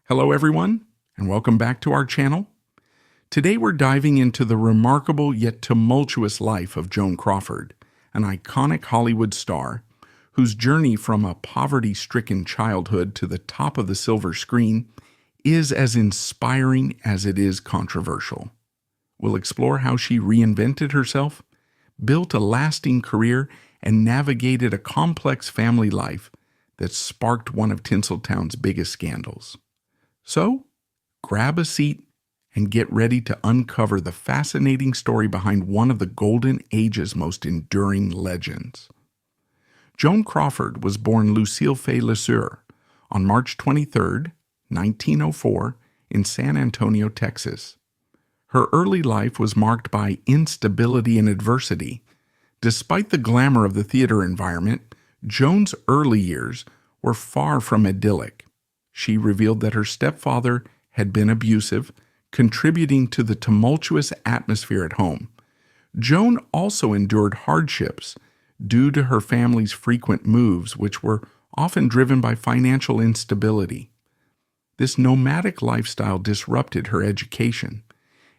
Hello everyone, and welcome back to our channel. Today we're diving into the remarkable yet tumultuous life of Joan Crawford, an iconic Hollywood star whose journey from a poverty-stricken childhood to the top of the silver screen is as inspiring as it is controversial. We'll explore how she reinvented herself, built a lasting career, and navigated a complex family life that sparked one of Tinseltown's biggest scandals. So, grab a seat and get ready to uncover the fascinating story behind one of the Golden Age's most enduring legends. Joan Crawford was born Lucille Fay LeSueur on March 23, 1904, in San Antonio, Texas. Her early life was marked by instability and adversity. Despite the glamour of the theater environment, Joan's early years were far from idyllic. She revealed that her stepfather had been abusive, contributing to the tumultuous atmosphere at home. Joan also endured hardships due to her family's frequent moves, which were often driven by financial instability. This nomadic lifestyle disrupted her education,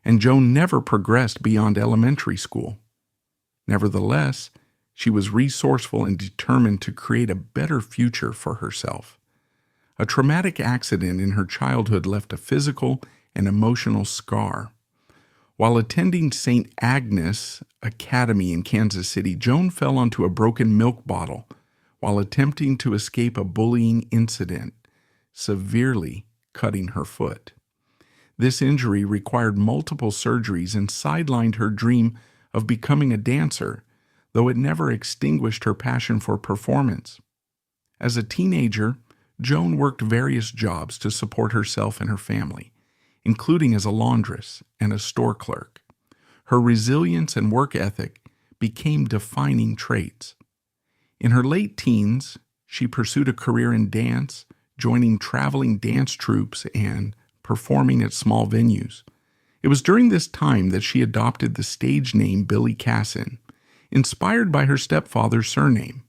and Joan never progressed beyond elementary school. Nevertheless, she was resourceful and determined to create a better future for herself. A traumatic accident in her childhood left a physical and emotional scar. While attending St. Agnes Academy in Kansas City, Joan fell onto a broken milk bottle while attempting to escape a bullying incident, severely cutting her foot. This injury required multiple surgeries and sidelined her dream of becoming a dancer, though it never extinguished her passion for performance. As a teenager, Joan worked various jobs to support herself and her family, including as a laundress and a store clerk. Her resilience and work ethic became defining traits. In her late teens, she pursued a career in dance, joining traveling dance troupes and performing at small venues. It was during this time that she adopted the stage name Billy Cassin, inspired by her stepfather's surname.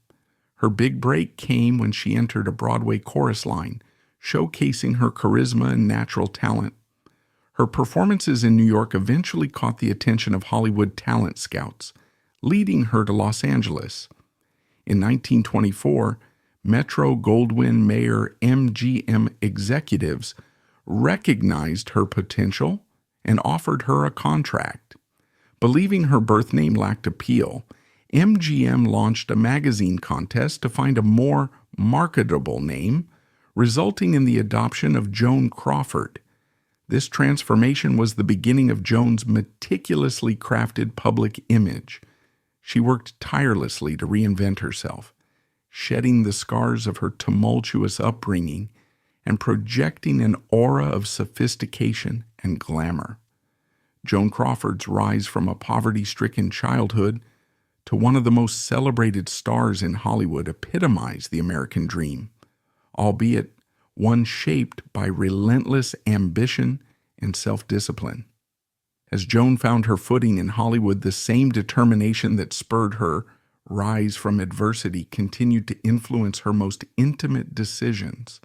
Her big break came when she entered a Broadway chorus line, showcasing her charisma and natural talent. Her performances in New York eventually caught the attention of Hollywood talent scouts, leading her to Los Angeles. In 1924, Metro-Goldwyn-Mayer MGM executives recognized her potential and offered her a contract. Believing her birth name lacked appeal, MGM launched a magazine contest to find a more marketable name, resulting in the adoption of Joan Crawford. This transformation was the beginning of Joan's meticulously crafted public image. She worked tirelessly to reinvent herself, shedding the scars of her tumultuous upbringing and projecting an aura of sophistication and glamour. Joan Crawford's rise from a poverty-stricken childhood to one of the most celebrated stars in Hollywood epitomized the American dream, albeit one shaped by relentless ambition and self-discipline. As Joan found her footing in Hollywood, the same determination that spurred her rise from adversity continued to influence her most intimate decisions,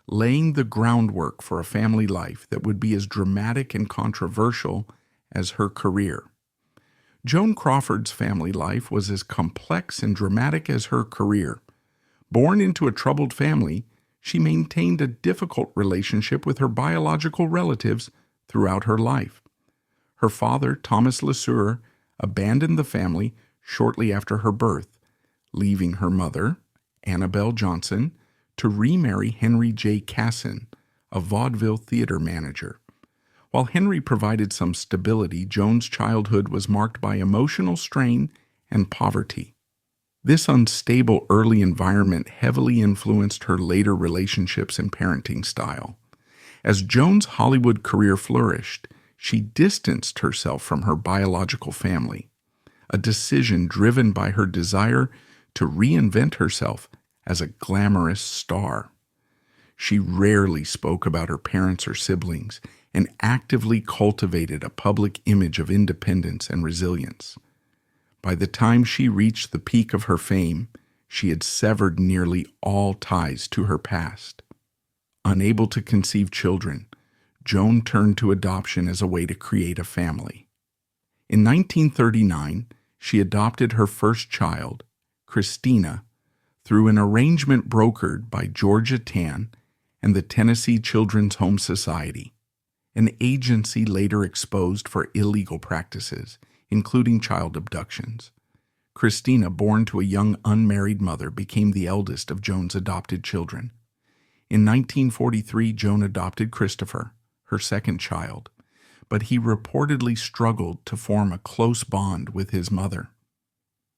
laying the groundwork for a family life that would be as dramatic and controversial as her career. Joan Crawford's family life was as complex and dramatic as her career. Born into a troubled family, she maintained a difficult relationship with her biological relatives throughout her life. Her father, Thomas LeSueur, abandoned the family shortly after her birth, leaving her mother, Annabelle Johnson, to remarry Henry J. Cassin, a vaudeville theater manager. While Henry provided some stability, Joan's childhood was marked by emotional strain and poverty. This unstable early environment heavily influenced her later relationships and parenting style. As Joan's Hollywood career flourished, she distanced herself from her biological family, a decision driven by her desire to reinvent herself as a glamorous star. She rarely spoke about her parents or siblings and actively cultivated a public image of independence and resilience. By the time she reached the peak of her fame, she had severed nearly all ties to her past. Unable to conceive children, Joan turned to adoption as a way to create a family. In 1939, she adopted her first child, Christina, through an arrangement brokered by Georgia Tann and the Tennessee Children's Home Society, an agency later exposed for illegal practices, including child abductions. Christina, born to a young unmarried mother, became the eldest of Joan's adopted children. In 1943, Joan adopted Christopher, her second child, but he reportedly struggled to form a close bond with his mother.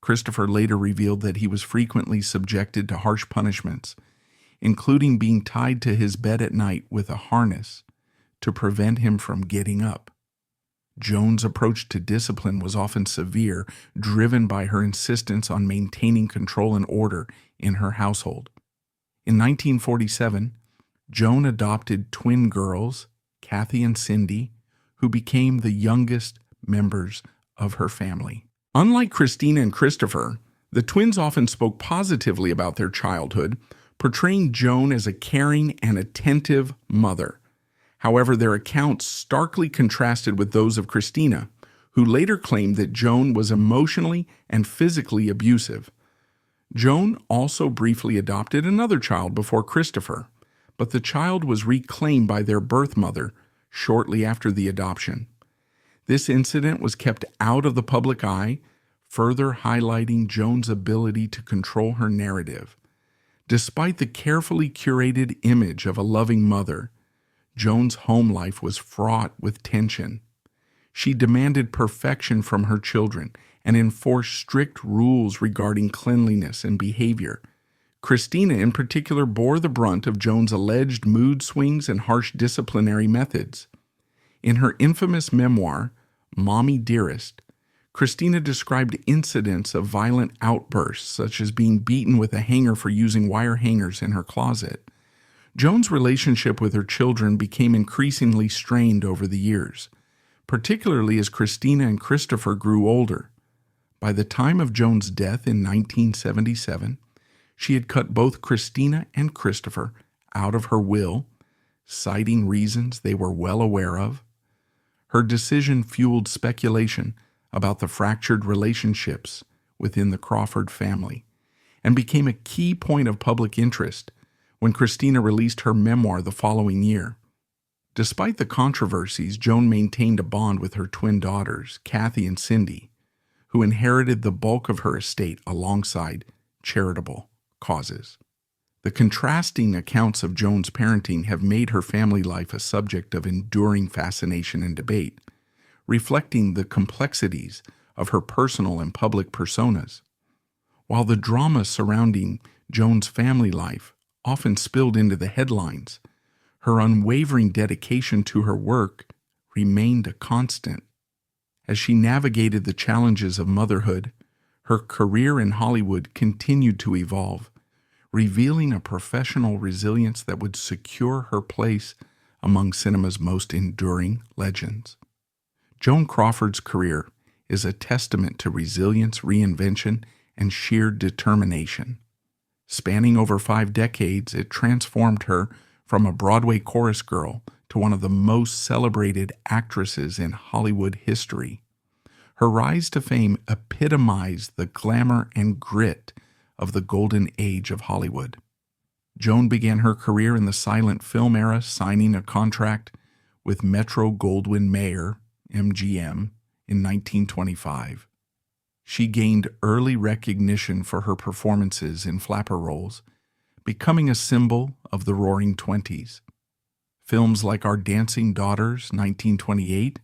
Christopher later revealed that he was frequently subjected to harsh punishments, including being tied to his bed at night with a harness to prevent him from getting up. Joan's approach to discipline was often severe, driven by her insistence on maintaining control and order in her household. In 1947, Joan adopted twin girls, Kathy and Cindy, who became the youngest members of her family. Unlike Christina and Christopher, the twins often spoke positively about their childhood, portraying Joan as a caring and attentive mother. However, their accounts starkly contrasted with those of Christina, who later claimed that Joan was emotionally and physically abusive. Joan also briefly adopted another child before Christopher, but the child was reclaimed by their birth mother shortly after the adoption. This incident was kept out of the public eye, further highlighting Joan's ability to control her narrative. Despite the carefully curated image of a loving mother, Joan's home life was fraught with tension. She demanded perfection from her children and enforced strict rules regarding cleanliness and behavior. Christina, in particular, bore the brunt of Joan's alleged mood swings and harsh disciplinary methods. In her infamous memoir, Mommy Dearest, Christina described incidents of violent outbursts, such as being beaten with a hanger for using wire hangers in her closet. Joan's relationship with her children became increasingly strained over the years, particularly as Christina and Christopher grew older. By the time of Joan's death in 1977, she had cut both Christina and Christopher out of her will, citing reasons they were well aware of. Her decision fueled speculation about the fractured relationships within the Crawford family and became a key point of public interest when Christina released her memoir the following year. Despite the controversies, Joan maintained a bond with her twin daughters, Kathy and Cindy, who inherited the bulk of her estate alongside charitable causes. The contrasting accounts of Joan's parenting have made her family life a subject of enduring fascination and debate, reflecting the complexities of her personal and public personas. While the drama surrounding Joan's family life often spilled into the headlines, her unwavering dedication to her work remained a constant. As she navigated the challenges of motherhood, her career in Hollywood continued to evolve, revealing a professional resilience that would secure her place among cinema's most enduring legends. Joan Crawford's career is a testament to resilience, reinvention, and sheer determination. Spanning over 5 decades, it transformed her from a Broadway chorus girl to one of the most celebrated actresses in Hollywood history. Her rise to fame epitomized the glamour and grit of the golden age of Hollywood. Joan began her career in the silent film era, signing a contract with Metro-Goldwyn-Mayer, MGM, in 1925. She gained early recognition for her performances in flapper roles, becoming a symbol of the Roaring Twenties. Films like Our Dancing Daughters, 1928,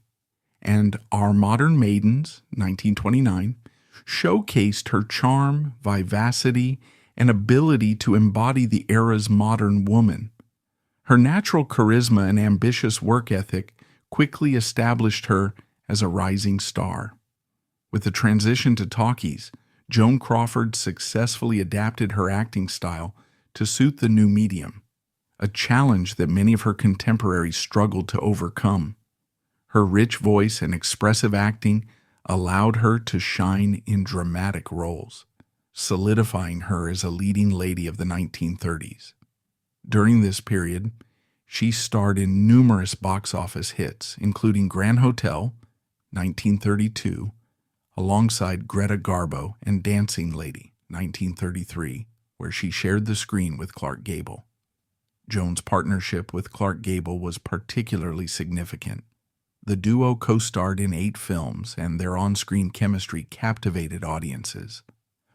and Our Modern Maidens, 1929, showcased her charm, vivacity, and ability to embody the era's modern woman. Her natural charisma and ambitious work ethic quickly established her as a rising star. With the transition to talkies, Joan Crawford successfully adapted her acting style to suit the new medium, a challenge that many of her contemporaries struggled to overcome. Her rich voice and expressive acting allowed her to shine in dramatic roles, solidifying her as a leading lady of the 1930s. During this period, She starred in numerous box office hits, including Grand Hotel, 1932, alongside Greta Garbo, and Dancing Lady, 1933, where she shared the screen with Clark Gable. Joan's partnership with Clark Gable was particularly significant. The duo co-starred in 8 films, and their on-screen chemistry captivated audiences.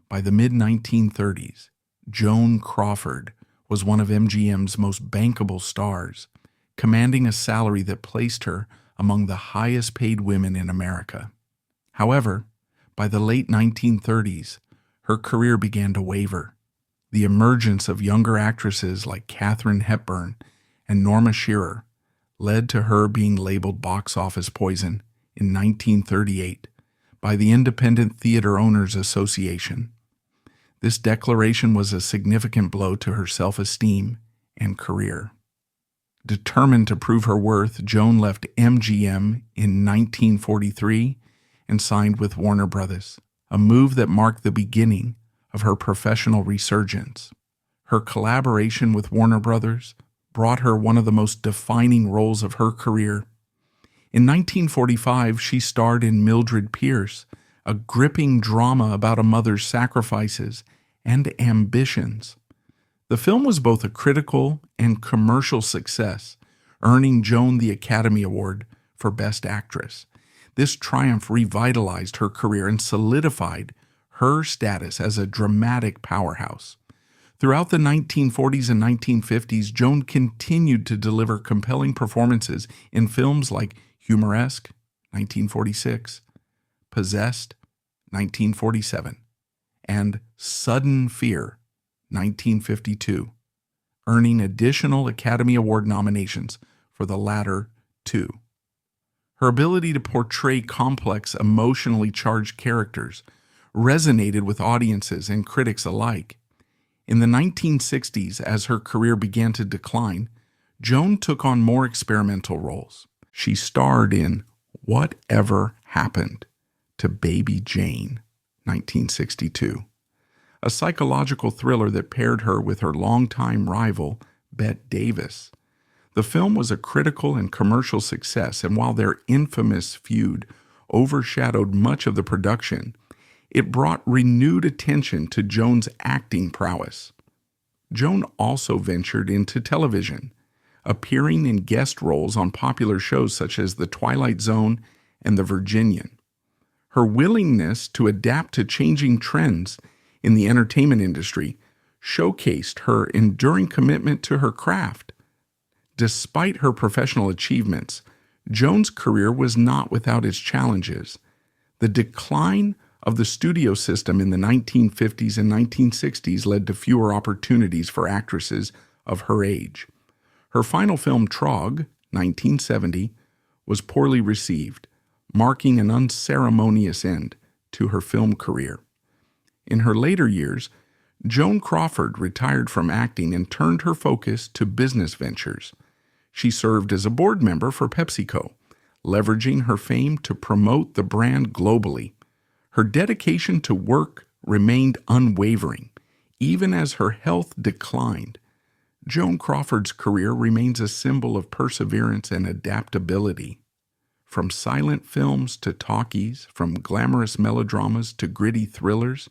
By the mid-1930s, Joan Crawford was one of MGM's most bankable stars, commanding a salary that placed her among the highest-paid women in America. However, by the late 1930s, her career began to waver. The emergence of younger actresses like Katharine Hepburn and Norma Shearer led to her being labeled box office poison in 1938 by the Independent Theater Owners Association. This declaration was a significant blow to her self-esteem and career. Determined to prove her worth, Joan left MGM in 1943 and signed with Warner Brothers, a move that marked the beginning of her professional resurgence. Her collaboration with Warner Brothers brought her one of the most defining roles of her career. In 1945, she starred in Mildred Pierce, a gripping drama about a mother's sacrifices and ambitions. The film was both a critical and commercial success, earning Joan the Academy Award for Best Actress. This triumph revitalized her career and solidified her status as a dramatic powerhouse. Throughout the 1940s and 1950s, Joan continued to deliver compelling performances in films like Humoresque, 1946, Possessed, 1947, and Sudden Fear, 1952, earning additional Academy Award nominations for the latter 2. Her ability to portray complex, emotionally charged characters resonated with audiences and critics alike. In the 1960s, as her career began to decline, Joan took on more experimental roles. She starred in Whatever Happened to Baby Jane, 1962, a psychological thriller that paired her with her longtime rival, Bette Davis. The film was a critical and commercial success, and while their infamous feud overshadowed much of the production, it brought renewed attention to Joan's acting prowess. Joan also ventured into television, appearing in guest roles on popular shows such as The Twilight Zone and The Virginian. Her willingness to adapt to changing trends in the entertainment industry showcased her enduring commitment to her craft. Despite her professional achievements, Joan's career was not without its challenges. The decline of the studio system in the 1950s and 1960s led to fewer opportunities for actresses of her age. Her final film, Trog, 1970, was poorly received, marking an unceremonious end to her film career. In her later years, Joan Crawford retired from acting and turned her focus to business ventures. She served as a board member for PepsiCo, leveraging her fame to promote the brand globally. Her dedication to work remained unwavering, even as her health declined. Joan Crawford's career remains a symbol of perseverance and adaptability. From silent films to talkies, from glamorous melodramas to gritty thrillers,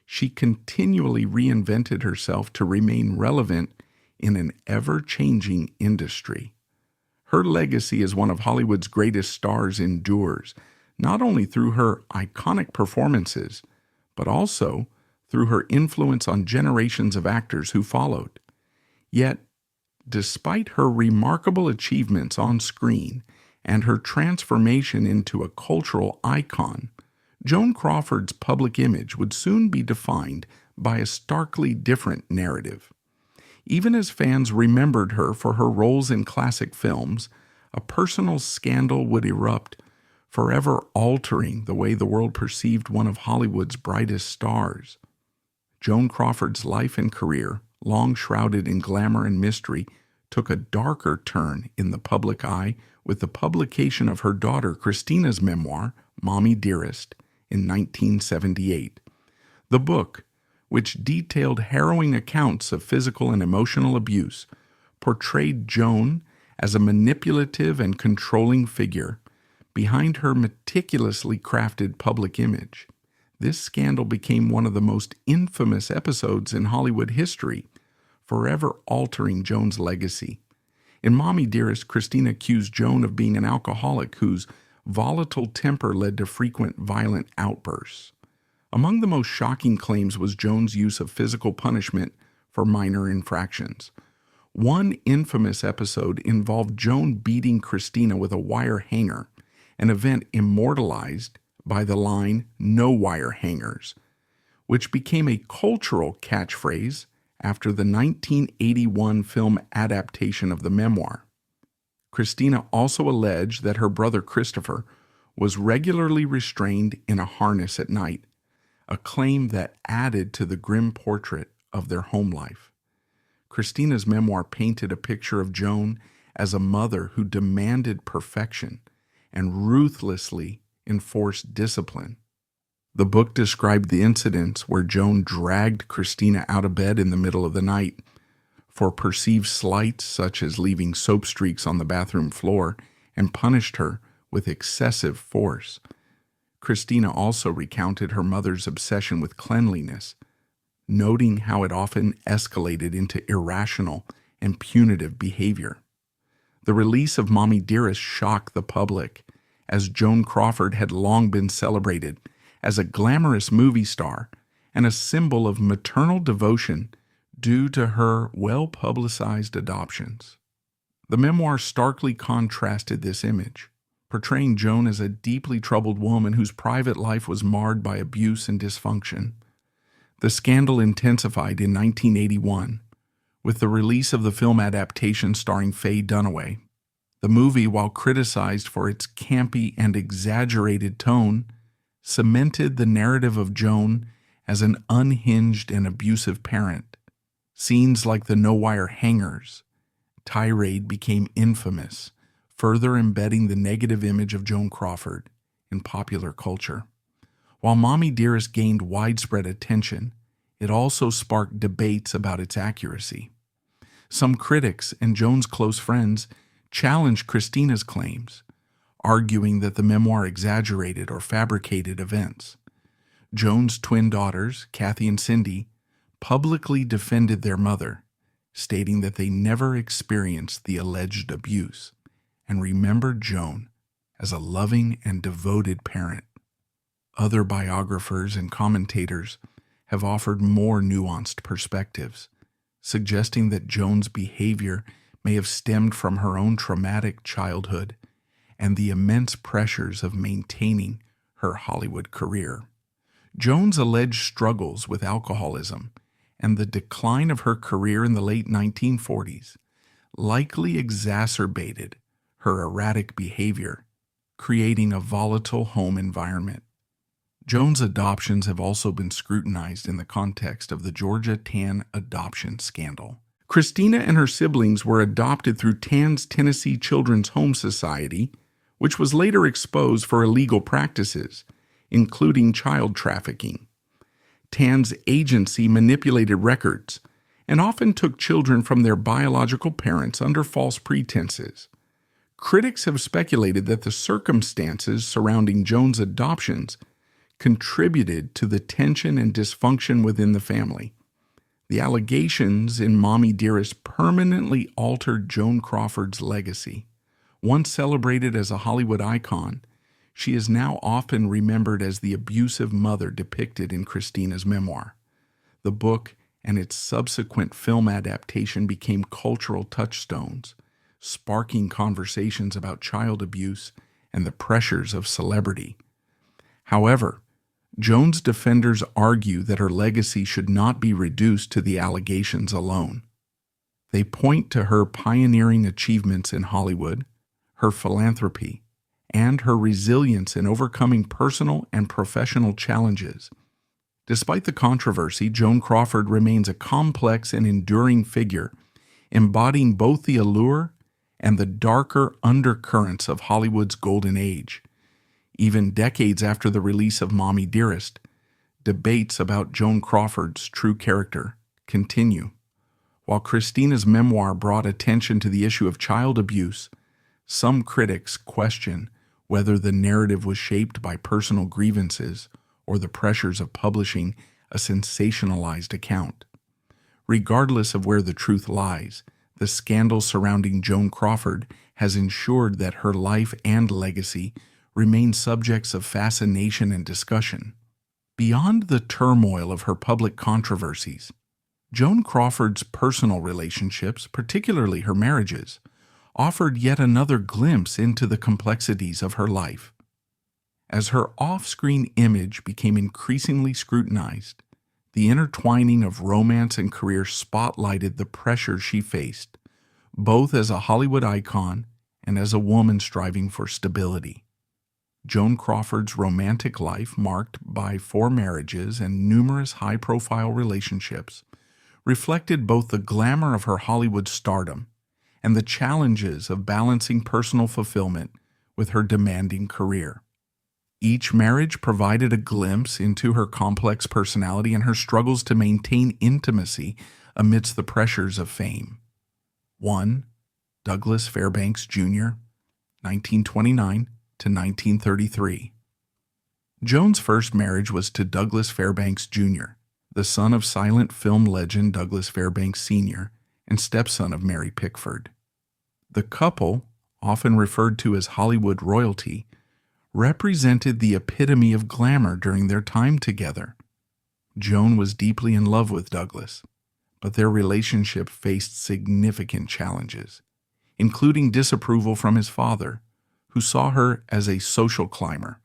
she continually reinvented herself to remain relevant in an ever-changing industry. Her legacy as one of Hollywood's greatest stars endures, not only through her iconic performances, but also through her influence on generations of actors who followed. Yet, despite her remarkable achievements on screen and her transformation into a cultural icon, Joan Crawford's public image would soon be defined by a starkly different narrative. Even as fans remembered her for her roles in classic films, a personal scandal would erupt, forever altering the way the world perceived one of Hollywood's brightest stars. Joan Crawford's life and career, long shrouded in glamour and mystery, took a darker turn in the public eye with the publication of her daughter Christina's memoir, Mommy Dearest, in 1978. The book, which detailed harrowing accounts of physical and emotional abuse, portrayed Joan as a manipulative and controlling figure behind her meticulously crafted public image. This scandal became one of the most infamous episodes in Hollywood history, forever altering Joan's legacy. In Mommy Dearest, Christina accused Joan of being an alcoholic whose volatile temper led to frequent violent outbursts. Among the most shocking claims was Joan's use of physical punishment for minor infractions. One infamous episode involved Joan beating Christina with a wire hanger, an event immortalized by the line, "No wire hangers," which became a cultural catchphrase after the 1981 film adaptation of the memoir. Christina also alleged that her brother Christopher was regularly restrained in a harness at night, a claim that added to the grim portrait of their home life. Christina's memoir painted a picture of Joan as a mother who demanded perfection and ruthlessly enforced discipline. The book described the incidents where Joan dragged Christina out of bed in the middle of the night for perceived slights such as leaving soap streaks on the bathroom floor and punished her with excessive force. Christina also recounted her mother's obsession with cleanliness, noting how it often escalated into irrational and punitive behavior. The release of Mommy Dearest shocked the public, as Joan Crawford had long been celebrated as a glamorous movie star and a symbol of maternal devotion due to her well-publicized adoptions. The memoir starkly contrasted this image, portraying Joan as a deeply troubled woman whose private life was marred by abuse and dysfunction. The scandal intensified in 1981 with the release of the film adaptation starring Faye Dunaway. The movie, while criticized for its campy and exaggerated tone, cemented the narrative of Joan as an unhinged and abusive parent. Scenes like the no-wire hangers tirade became infamous, further embedding the negative image of Joan Crawford in popular culture. While Mommy Dearest gained widespread attention, it also sparked debates about its accuracy. Some critics and Joan's close friends challenged Christina's claims, arguing that the memoir exaggerated or fabricated events. Joan's twin daughters, Kathy and Cindy, publicly defended their mother, stating that they never experienced the alleged abuse and remembered Joan as a loving and devoted parent. Other biographers and commentators have offered more nuanced perspectives, suggesting that Joan's behavior may have stemmed from her own traumatic childhood and the immense pressures of maintaining her Hollywood career. Joan's alleged struggles with alcoholism and the decline of her career in the late 1940s likely exacerbated her erratic behavior, creating a volatile home environment. Joan's adoptions have also been scrutinized in the context of the Georgia Tan adoption scandal. Christina and her siblings were adopted through Tan's Tennessee Children's Home Society, which was later exposed for illegal practices, including child trafficking. Tan's agency manipulated records and often took children from their biological parents under false pretenses. Critics have speculated that the circumstances surrounding Joan's adoptions contributed to the tension and dysfunction within the family. The allegations in Mommy Dearest permanently altered Joan Crawford's legacy. Once celebrated as a Hollywood icon, she is now often remembered as the abusive mother depicted in Christina's memoir. The book and its subsequent film adaptation became cultural touchstones, sparking conversations about child abuse and the pressures of celebrity. However, Joan's defenders argue that her legacy should not be reduced to the allegations alone. They point to her pioneering achievements in Hollywood, her philanthropy, and her resilience in overcoming personal and professional challenges. Despite the controversy, Joan Crawford remains a complex and enduring figure, embodying both the allure and the darker undercurrents of Hollywood's golden age. Even decades after the release of Mommy Dearest, debates about Joan Crawford's true character continue. While Christina's memoir brought attention to the issue of child abuse, some critics question whether the narrative was shaped by personal grievances or the pressures of publishing a sensationalized account. Regardless of where the truth lies, the scandal surrounding Joan Crawford has ensured that her life and legacy remain subjects of fascination and discussion. Beyond the turmoil of her public controversies, Joan Crawford's personal relationships, particularly her marriages, offered yet another glimpse into the complexities of her life. As her off-screen image became increasingly scrutinized, the intertwining of romance and career spotlighted the pressures she faced, both as a Hollywood icon and as a woman striving for stability. Joan Crawford's romantic life, marked by 4 marriages and numerous high-profile relationships, reflected both the glamour of her Hollywood stardom and the challenges of balancing personal fulfillment with her demanding career. Each marriage provided a glimpse into her complex personality and her struggles to maintain intimacy amidst the pressures of fame. 1. Douglas Fairbanks Jr., 1929 to 1933. Joan's first marriage was to Douglas Fairbanks Jr., the son of silent film legend Douglas Fairbanks Sr. and stepson of Mary Pickford. The couple, often referred to as Hollywood royalty, represented the epitome of glamour during their time together. Joan was deeply in love with Douglas, but their relationship faced significant challenges, including disapproval from his father, who saw her as a social climber.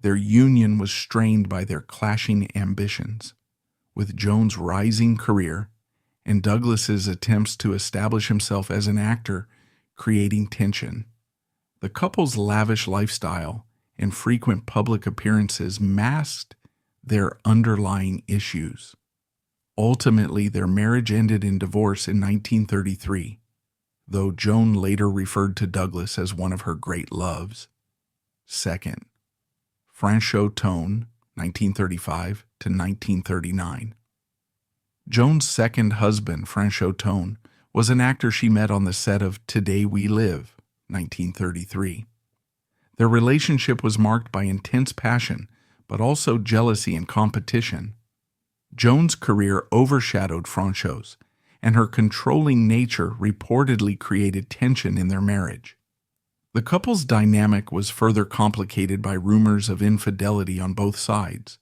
Their union was strained by their clashing ambitions, with Joan's rising career and Douglas's attempts to establish himself as an actor creating tension. The couple's lavish lifestyle and frequent public appearances masked their underlying issues. Ultimately, their marriage ended in divorce in 1933, though Joan later referred to Douglas as one of her great loves. Second, Franchot Tone, 1935 to 1939. Joan's second husband, Franchot Tone, was an actor she met on the set of Today We Live, 1933. Their relationship was marked by intense passion, but also jealousy and competition. Joan's career overshadowed Franchot's, and her controlling nature reportedly created tension in their marriage. The couple's dynamic was further complicated by rumors of infidelity on both sides.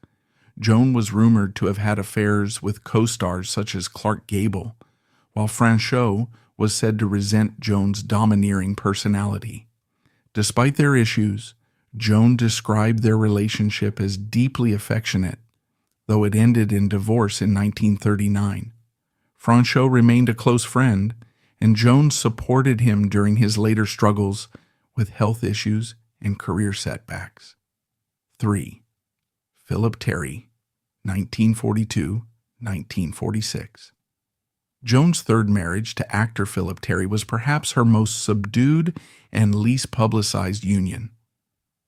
Joan was rumored to have had affairs with co-stars such as Clark Gable, while Franchot was said to resent Joan's domineering personality. Despite their issues, Joan described their relationship as deeply affectionate, though it ended in divorce in 1939. Franchot remained a close friend, and Joan supported him during his later struggles with health issues and career setbacks. 3. Philip Terry, 1942-1946. Joan's third marriage to actor Philip Terry was perhaps her most subdued and least publicized union.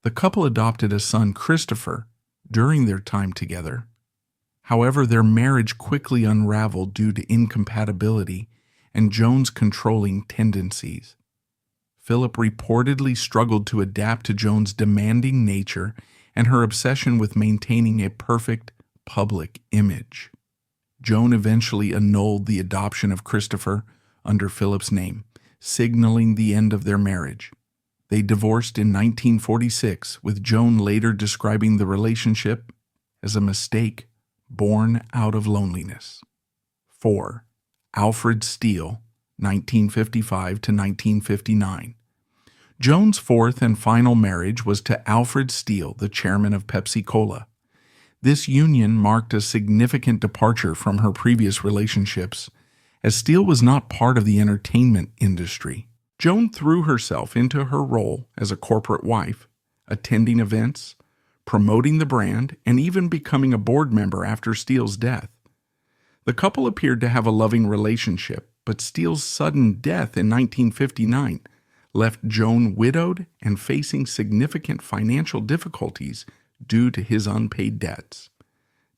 The couple adopted a son, Christopher, during their time together. However, their marriage quickly unraveled due to incompatibility and Joan's controlling tendencies. Philip reportedly struggled to adapt to Joan's demanding nature and her obsession with maintaining a perfect public image. Joan eventually annulled the adoption of Christopher under Philip's name, signaling the end of their marriage. They divorced in 1946, with Joan later describing the relationship as a mistake born out of loneliness. 4. Alfred Steele, 1955 to 1959. Joan's fourth and final marriage was to Alfred Steele, the chairman of Pepsi-Cola. This union marked a significant departure from her previous relationships, as Steele was not part of the entertainment industry. Joan threw herself into her role as a corporate wife, attending events, promoting the brand, and even becoming a board member after Steele's death. The couple appeared to have a loving relationship, but Steele's sudden death in 1959 left Joan widowed and facing significant financial difficulties due to his unpaid debts.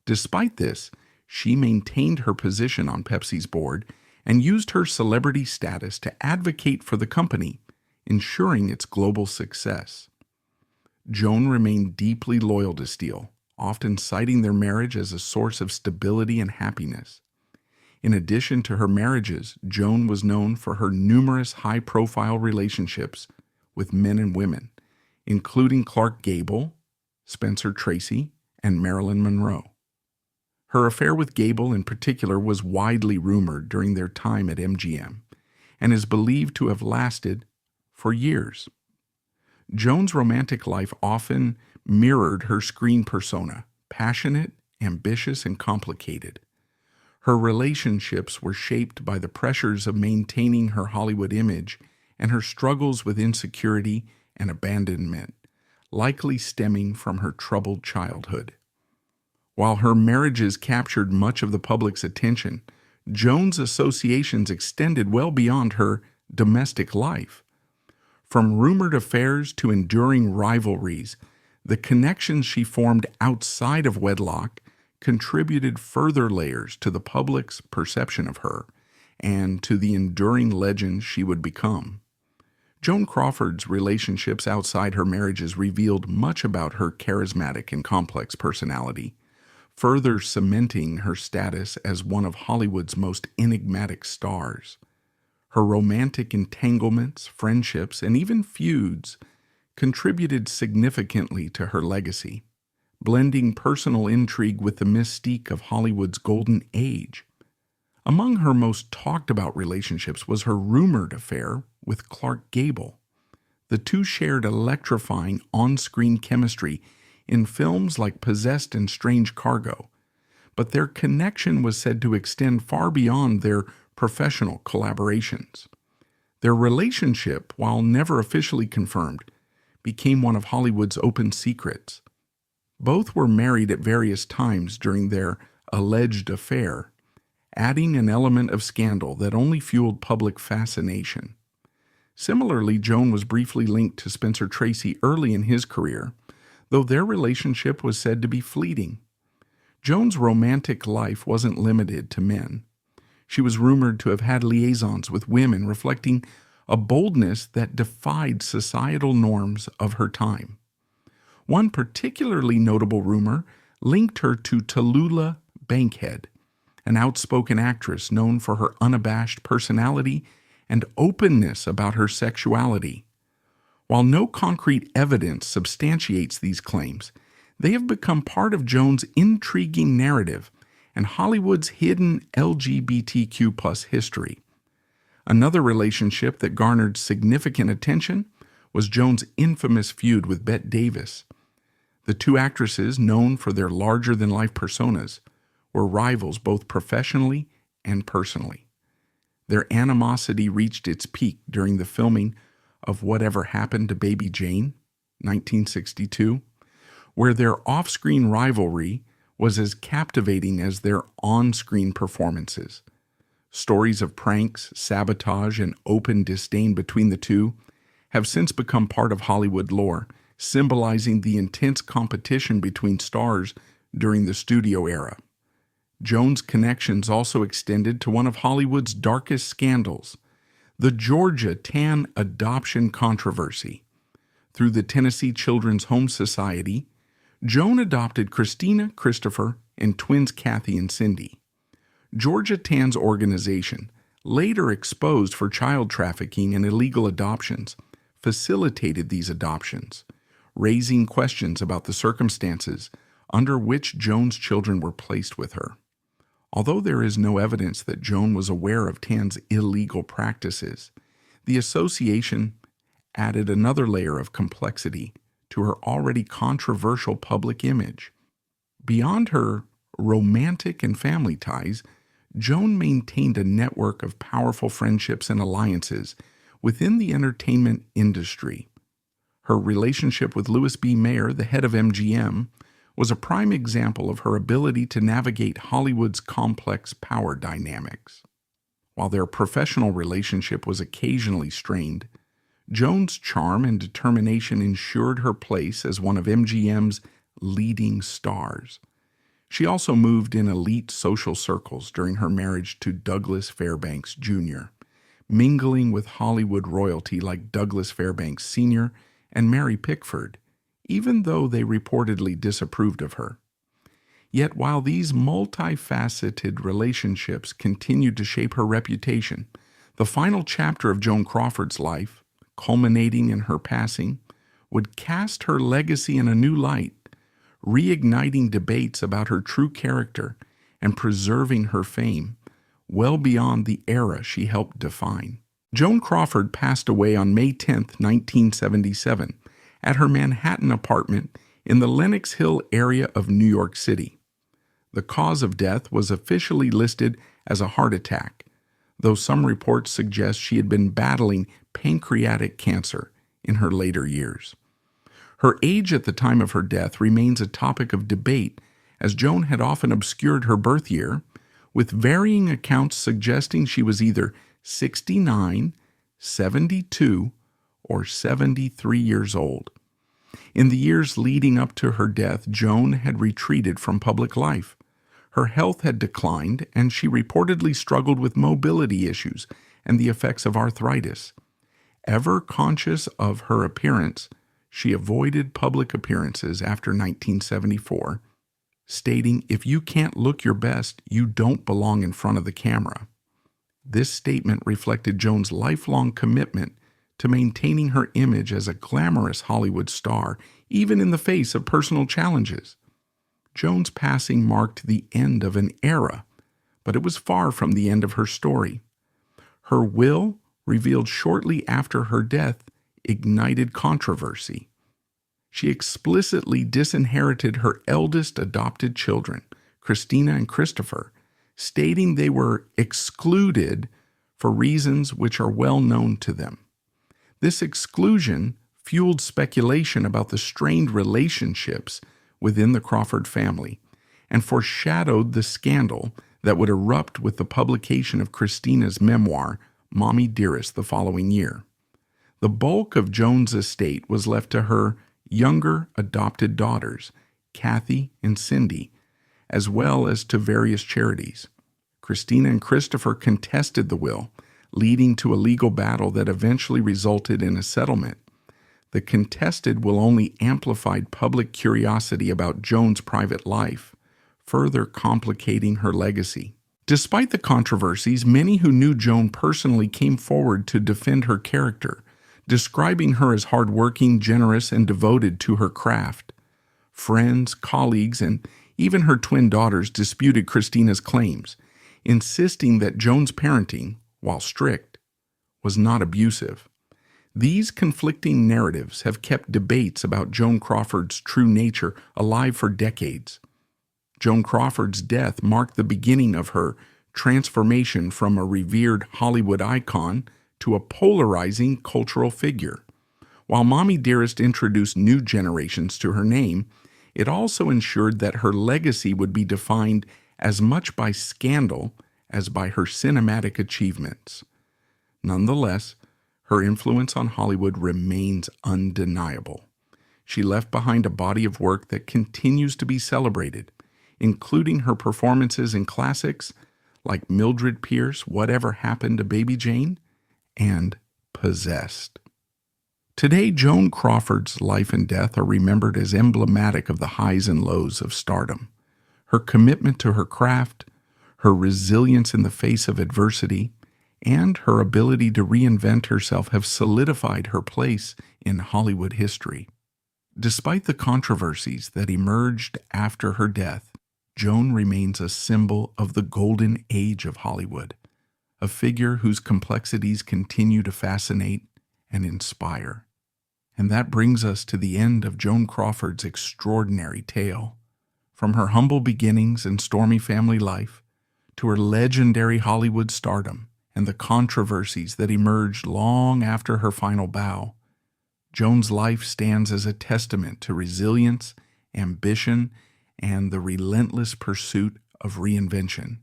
Despite this, she maintained her position on Pepsi's board and used her celebrity status to advocate for the company, ensuring its global success. Joan remained deeply loyal to Steele, often citing their marriage as a source of stability and happiness. In addition to her marriages, Joan was known for her numerous high-profile relationships with men and women, including Clark Gable, Spencer Tracy, and Marilyn Monroe. Her affair with Gable in particular was widely rumored during their time at MGM and is believed to have lasted for years. Joan's romantic life often mirrored her screen persona, passionate, ambitious, and complicated. Her relationships were shaped by the pressures of maintaining her Hollywood image and her struggles with insecurity and abandonment, likely stemming from her troubled childhood. While her marriages captured much of the public's attention, Joan's associations extended well beyond her domestic life. From rumored affairs to enduring rivalries, the connections she formed outside of wedlock contributed further layers to the public's perception of her and to the enduring legend she would become. Joan Crawford's relationships outside her marriages revealed much about her charismatic and complex personality, further cementing her status as one of Hollywood's most enigmatic stars. Her romantic entanglements, friendships, and even feuds contributed significantly to her legacy, blending personal intrigue with the mystique of Hollywood's golden age. Among her most talked-about relationships was her rumored affair with Clark Gable. The two shared electrifying on-screen chemistry in films like Possessed and Strange Cargo, but their connection was said to extend far beyond their professional collaborations. Their relationship, while never officially confirmed, became one of Hollywood's open secrets. Both were married at various times during their alleged affair, adding an element of scandal that only fueled public fascination. Similarly, Joan was briefly linked to Spencer Tracy early in his career, though their relationship was said to be fleeting. Joan's romantic life wasn't limited to men. She was rumored to have had liaisons with women, reflecting a boldness that defied societal norms of her time. One particularly notable rumor linked her to Tallulah Bankhead, an outspoken actress known for her unabashed personality and openness about her sexuality. While no concrete evidence substantiates these claims, they have become part of Joan's intriguing narrative and Hollywood's hidden LGBTQ+ history. Another relationship that garnered significant attention was Joan's infamous feud with Bette Davis. The two actresses, known for their larger-than-life personas, were rivals both professionally and personally. Their animosity reached its peak during the filming of Whatever Happened to Baby Jane, 1962, where their off-screen rivalry was as captivating as their on-screen performances. Stories of pranks, sabotage, and open disdain between the two have since become part of Hollywood lore, symbolizing the intense competition between stars during the studio era. Joan's connections also extended to one of Hollywood's darkest scandals, the Georgia Tan adoption controversy. Through the Tennessee Children's Home Society, Joan adopted Christina, Christopher, and twins Kathy and Cindy. Georgia Tan's organization, later exposed for child trafficking and illegal adoptions, facilitated these adoptions, raising questions about the circumstances under which Joan's children were placed with her. Although there is no evidence that Joan was aware of Tan's illegal practices, the association added another layer of complexity to her already controversial public image. Beyond her romantic and family ties, Joan maintained a network of powerful friendships and alliances within the entertainment industry. Her relationship with Louis B. Mayer, the head of MGM, was a prime example of her ability to navigate Hollywood's complex power dynamics. While their professional relationship was occasionally strained, Joan's charm and determination ensured her place as one of MGM's leading stars. She also moved in elite social circles during her marriage to Douglas Fairbanks Jr., mingling with Hollywood royalty like Douglas Fairbanks Sr. and Mary Pickford, even though they reportedly disapproved of her. Yet while these multifaceted relationships continued to shape her reputation, the final chapter of Joan Crawford's life, culminating in her passing, would cast her legacy in a new light, reigniting debates about her true character and preserving her fame well beyond the era she helped define. Joan Crawford passed away on May 10, 1977, at her Manhattan apartment in the Lenox Hill area of New York City. The cause of death was officially listed as a heart attack, though some reports suggest she had been battling pancreatic cancer in her later years. Her age at the time of her death remains a topic of debate, as Joan had often obscured her birth year, with varying accounts suggesting she was either 69, 72, or 73 years old. In the years leading up to her death, Joan had retreated from public life. Her health had declined, and she reportedly struggled with mobility issues and the effects of arthritis. Ever conscious of her appearance, she avoided public appearances after 1974, stating, "If you can't look your best, you don't belong in front of the camera." This statement reflected Joan's lifelong commitment to maintaining her image as a glamorous Hollywood star, even in the face of personal challenges. Joan's passing marked the end of an era, but it was far from the end of her story. Her will, revealed shortly after her death, ignited controversy. She explicitly disinherited her eldest adopted children, Christina and Christopher, stating they were excluded for reasons which are well known to them. This exclusion fueled speculation about the strained relationships within the Crawford family and foreshadowed the scandal that would erupt with the publication of Christina's memoir, Mommy Dearest, the following year. The bulk of Joan's estate was left to her younger adopted daughters, Kathy and Cindy, as well as to various charities. Christina and Christopher contested the will, leading to a legal battle that eventually resulted in a settlement. The contested will only amplified public curiosity about Joan's private life, further complicating her legacy. Despite the controversies, many who knew Joan personally came forward to defend her character, describing her as hardworking, generous, and devoted to her craft. Friends, colleagues, and even her twin daughters disputed Christina's claims, insisting that Joan's parenting, while strict, was not abusive. These conflicting narratives have kept debates about Joan Crawford's true nature alive for decades. Joan Crawford's death marked the beginning of her transformation from a revered Hollywood icon to a polarizing cultural figure. While Mommy Dearest introduced new generations to her name, it also ensured that her legacy would be defined as much by scandal as by her cinematic achievements. Nonetheless, her influence on Hollywood remains undeniable. She left behind a body of work that continues to be celebrated, including her performances in classics like Mildred Pierce, Whatever Happened to Baby Jane, and Possessed. Today, Joan Crawford's life and death are remembered as emblematic of the highs and lows of stardom. Her commitment to her craft, her resilience in the face of adversity, and her ability to reinvent herself have solidified her place in Hollywood history. Despite the controversies that emerged after her death, Joan remains a symbol of the golden age of Hollywood, a figure whose complexities continue to fascinate and inspire. And that brings us to the end of Joan Crawford's extraordinary tale. From her humble beginnings and stormy family life, to her legendary Hollywood stardom and the controversies that emerged long after her final bow, Joan's life stands as a testament to resilience, ambition, and the relentless pursuit of reinvention.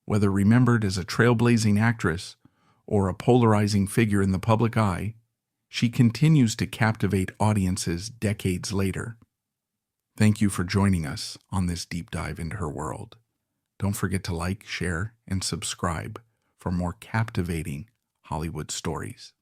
Whether remembered as a trailblazing actress or a polarizing figure in the public eye, she continues to captivate audiences decades later. Thank you for joining us on this deep dive into her world. Don't forget to like, share, and subscribe for more captivating Hollywood stories.